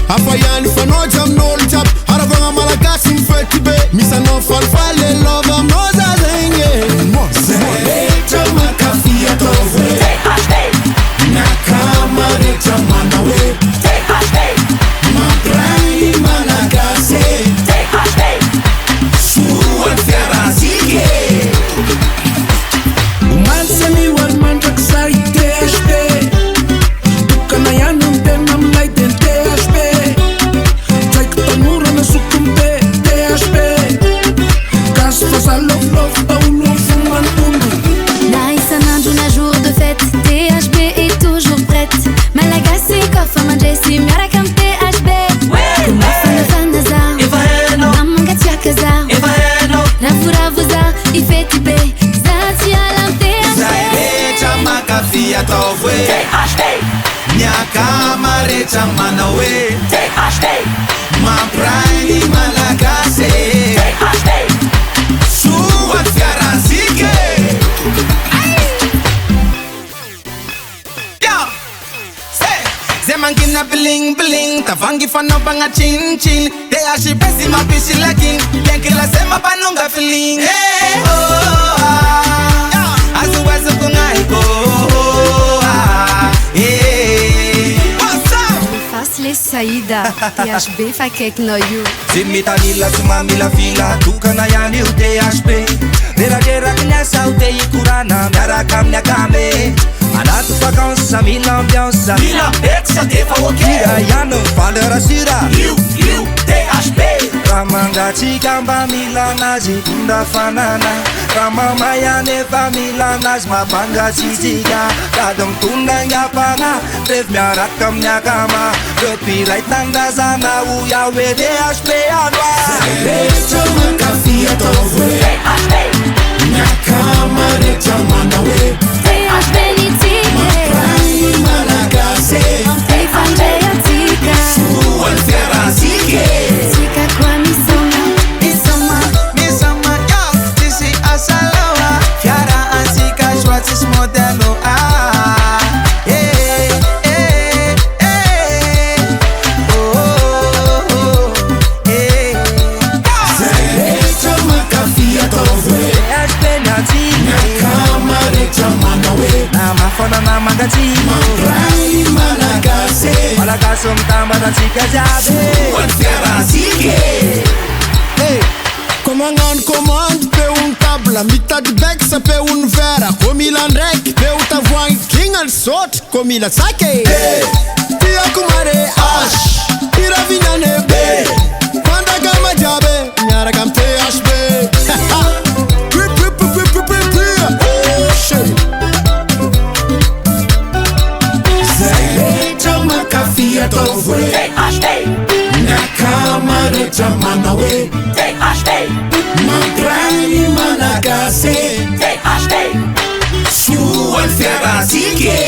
hafa ihany fanaotra amin'olo jiaby aravagna malagasy mifety be misy anao falifaly lova aminao za zegny zay rehetra mankafy atao hoe nakama rehetra manao hoe mampiray malagasy soany fiarazike omansany hoany mandrakizay THP tokana ihany ny tena aminay den THP tsaiko tanorana sokombe THP gasy fazalofilofo taolofo manotombo Na isan'andro na jour de fête THP est toujours prête Malagasy kofa mandresy miaraka am THP Komafanafana za Mamangatsiaka za Ravoravo za ifety be Za tsiala am THP Zay rehetra mankafy atao hoe miakama rehetra manao hoe mampiray ny malagasy soany fiarazike zay mangina bling bling tavangy fanaovagna chin chin THP sy mampisy lakiny biankila zay mampanonga feeling azoazoko gnaiko Fasle Saida THP fakaikinao io Tsy mitanila tsy mamila fila tokana ihany io THP reradreraky ny asa ho te hikorana miaraka amin'ny akame anaty vacansa mila ambiansa ira ihany valeur sura THP raha mangatsika mba mila anazy tonda fanana raha mamay ihany efa mila anazy mampangatsitsika tady mitondra ny apana revy miaraka amin'ny akama repiray tandrazana ho iaho hoe THP anoa rehetra mankafy atao hoe miakama rehetra manao hoe THP nitsika mampiray malagasy Mampifandray atsika soany fiarazike Tsika koa misoma misama yo tsisy asaloa fiara antsika soa tsisy modelo zay rehetra mankafy atao hoe miakama rehetra manao hoe namafanana mangatsimo mampiray malagasy malagasy mitambatatsika jiaby soany fiarazike ko magnano commande peony table mitady bec sa peony vera ko mila ndraiky peo tavoagny kignal sotry ko mila tsake tiako mare ash iravignane be mandagama jiaby miaraka am THP zay rehetra mankafy atao hoe miakama rehetra manao hoe mampiray malagasy soany fiarazike